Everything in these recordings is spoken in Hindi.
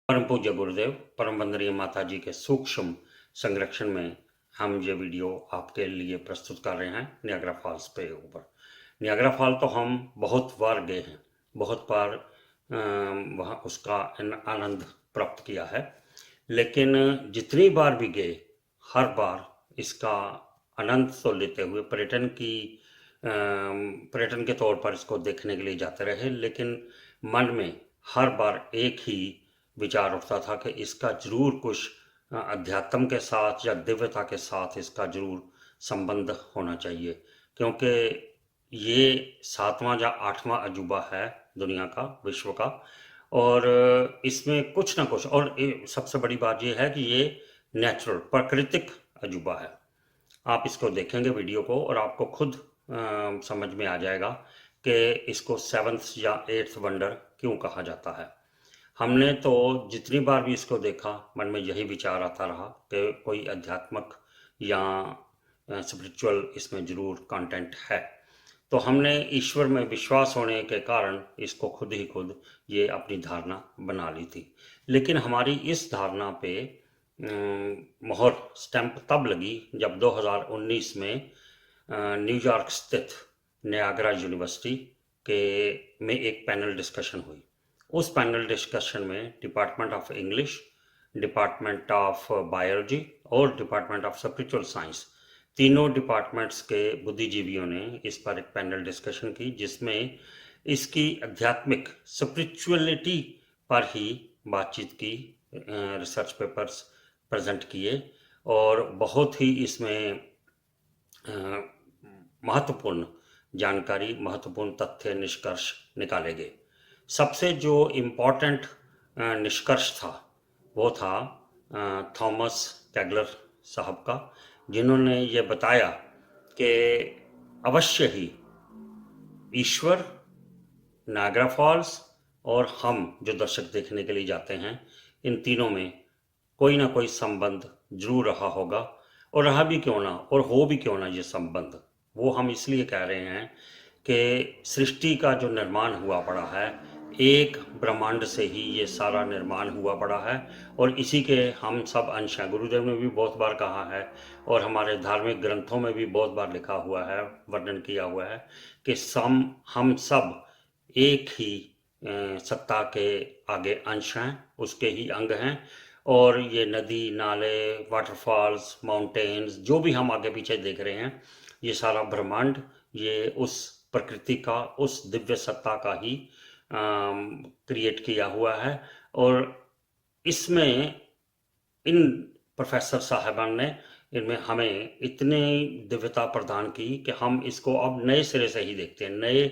परम पूज्य गुरुदेव, परम वंदनीय माता जी के सूक्ष्म संरक्षण में हम ये वीडियो आपके लिए प्रस्तुत कर रहे हैं नियाग्रा फॉल्स पे ऊपर। नियाग्रा फॉल तो हम बहुत बार गए हैं, बहुत बार वहाँ उसका आनंद प्राप्त किया है, लेकिन जितनी बार भी गए हर बार इसका आनंद तो लेते हुए पर्यटन के तौर पर इसको देखने के लिए जाते रहे, लेकिन मन में हर बार एक ही विचार उठता था कि इसका जरूर कुछ अध्यात्म के साथ या दिव्यता के साथ इसका जरूर संबंध होना चाहिए, क्योंकि ये 7वां या 8वां अजूबा है दुनिया का, विश्व का। और इसमें कुछ ना कुछ, और सबसे बड़ी बात ये है कि ये नेचुरल प्राकृतिक अजूबा है। आप इसको देखेंगे वीडियो को और आपको खुद समझ में आ जाएगा कि इसको 7th या 8th वंडर क्यों कहा जाता है। हमने तो जितनी बार भी इसको देखा मन में यही विचार आता रहा कि कोई आध्यात्मिक या स्पिरिचुअल इसमें ज़रूर कंटेंट है। तो हमने ईश्वर में विश्वास होने के कारण इसको खुद ही खुद ये अपनी धारणा बना ली थी। लेकिन हमारी इस धारणा पे मोहर स्टैंप तब लगी जब 2019 में न्यूयॉर्क स्थित नियाग्रा यूनिवर्सिटी के में एक पैनल डिस्कशन हुई। उस पैनल डिस्कशन में department of English, department of biology और डिपार्टमेंट ऑफ स्पिरिचुअल साइंस, तीनों डिपार्टमेंट्स के बुद्धिजीवियों ने इस पर एक पैनल डिस्कशन की, जिसमें इसकी आध्यात्मिक स्पिरिचुअलिटी पर ही बातचीत की, रिसर्च पेपर्स प्रेजेंट किए और बहुत ही इसमें महत्वपूर्ण जानकारी, महत्वपूर्ण तथ्य, निष्कर्ष निकाले गए। सबसे जो इम्पोर्टेंट निष्कर्ष था वो था थॉमस कैगलर साहब का, जिन्होंने ये बताया कि अवश्य ही ईश्वर, नायग्रा फॉल्स और हम जो दर्शक देखने के लिए जाते हैं, इन तीनों में कोई ना कोई संबंध जरूर रहा होगा, और रहा भी क्यों ना और हो भी क्यों ना ये संबंध, वो हम इसलिए कह रहे हैं कि सृष्टि का जो निर्माण हुआ पड़ा है, एक ब्रह्मांड से ही ये सारा निर्माण हुआ पड़ा है और इसी के हम सब अंश हैं। गुरुदेव ने भी बहुत बार कहा है और हमारे धार्मिक ग्रंथों में भी बहुत बार लिखा हुआ है, वर्णन किया हुआ है कि हम सब एक ही सत्ता के आगे अंश हैं, उसके ही अंग हैं। और ये नदी, नाले, वाटरफॉल्स, माउंटेन्स, जो भी हम आगे पीछे देख रहे हैं, ये सारा ब्रह्मांड ये उस प्रकृति का, उस दिव्य सत्ता का ही क्रिएट किया हुआ है। और इसमें इन प्रोफेसर साहबान ने इनमें हमें इतनी दिव्यता प्रदान की कि हम इसको अब नए सिरे से ही देखते हैं, नए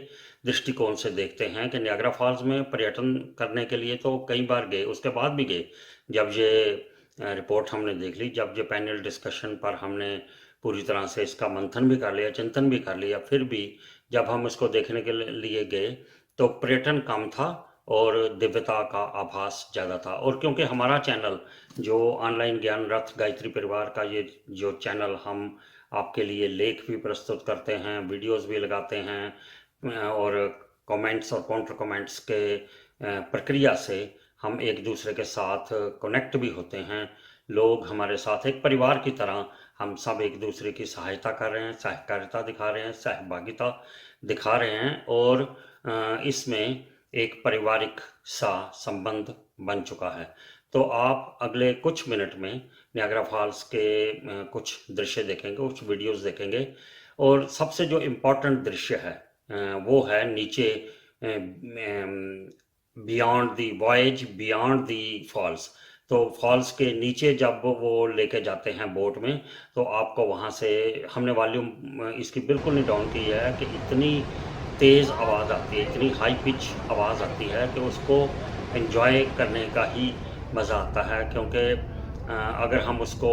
दृष्टिकोण से देखते हैं कि नियाग्रा फॉल्स में पर्यटन करने के लिए तो कई बार गए, उसके बाद भी गए। जब ये रिपोर्ट हमने देख ली, जब ये पैनल डिस्कशन पर हमने पूरी तरह से इसका मंथन भी कर लिया, चिंतन भी कर लिया, फिर भी जब हम इसको देखने के लिए गए तो पर्यटन कम था और दिव्यता का आभास ज़्यादा था। और क्योंकि हमारा चैनल जो ऑनलाइन ज्ञान रथ गायत्री परिवार का ये जो चैनल, हम आपके लिए लेख भी प्रस्तुत करते हैं, वीडियोस भी लगाते हैं और कमेंट्स और काउंटर कमेंट्स के प्रक्रिया से हम एक दूसरे के साथ कनेक्ट भी होते हैं। लोग हमारे साथ एक परिवार की तरह हम सब एक दूसरे की सहायता कर रहे हैं, सहकारिता दिखा रहे हैं, सहभागिता दिखा रहे हैं और इसमें एक पारिवारिक सा संबंध बन चुका है। तो आप अगले कुछ मिनट में नियाग्रा फॉल्स के कुछ दृश्य देखेंगे, कुछ वीडियोस देखेंगे और सबसे जो इम्पोर्टेंट दृश्य है वो है नीचे, beyond the voyage, beyond the falls. तो फॉल्स के नीचे जब वो लेके जाते हैं बोट में, तो आपको वहाँ से, हमने वॉल्यूम इसकी बिल्कुल नहीं डाउन की है कि इतनी तेज़ आवाज़ आती है, इतनी हाई पिच आवाज़ आती है कि उसको एंजॉय करने का ही मज़ा आता है। क्योंकि अगर हम उसको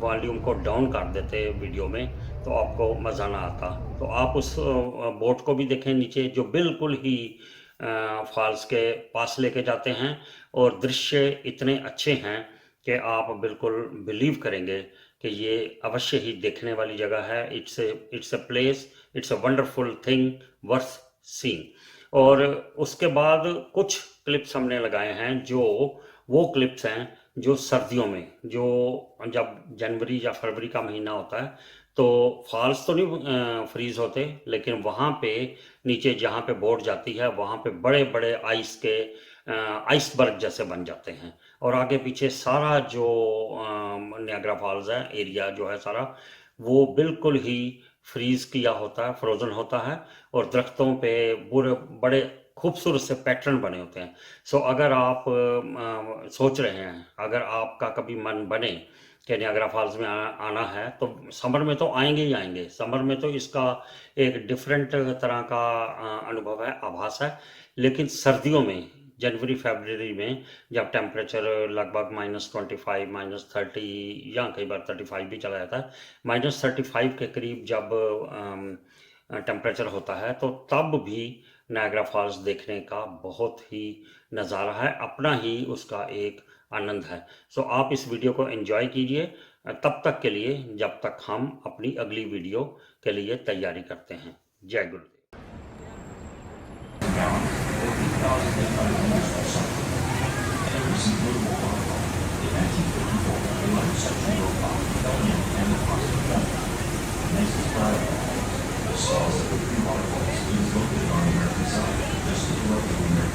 वॉल्यूम को डाउन कर देते वीडियो में तो आपको मज़ा ना आता। तो आप उस बोट को भी देखें नीचे, जो बिल्कुल ही फॉल्स के पास लेके जाते हैं और दृश्य इतने अच्छे हैं कि आप बिल्कुल बिलीव करेंगे कि ये अवश्य ही देखने वाली जगह है। It's a place, it's a wonderful thing worth seeing. और उसके बाद कुछ क्लिप्स हमने लगाए हैं जो वो क्लिप्स हैं जो सर्दियों में, जो जब जनवरी या फरवरी का महीना होता है, तो फॉल्स तो नहीं फ्रीज होते, लेकिन वहाँ पे नीचे जहाँ पे बोट जाती है वहाँ पे बड़े बड़े आइस के आइसबर्ग जैसे बन जाते हैं, और आगे पीछे सारा जो नियाग्रा फॉल्स है एरिया जो है सारा, वो बिल्कुल ही फ्रीज किया होता है, फ्रोजन होता है, और दरख्तों पे बुरे बड़े खूबसूरत से पैटर्न बने होते हैं। सो अगर आप सोच रहे हैं, अगर आपका कभी मन बने कि नियाग्रा फॉल्स में आना है, तो समर में तो आएंगे ही आएंगे। समर में तो इसका एक डिफरेंट तरह का अनुभव है, आभास है। लेकिन सर्दियों में, जनवरी फरवरी में, जब टेम्परेचर लगभग -25 -30 या कई बार 35 भी चला जाता है, -35 के करीब जब टेम्परेचर होता है, तो तब भी नायग्रा फॉल्स देखने का बहुत ही नज़ारा है, अपना ही उसका एक आनंद है। सो आप इस वीडियो को एंजॉय कीजिए तब तक के लिए, जब तक हम अपनी अगली वीडियो के लिए तैयारी करते हैं। जय गुरुदेव। The source of the free waterfalls is located on the American side, just to the north of the American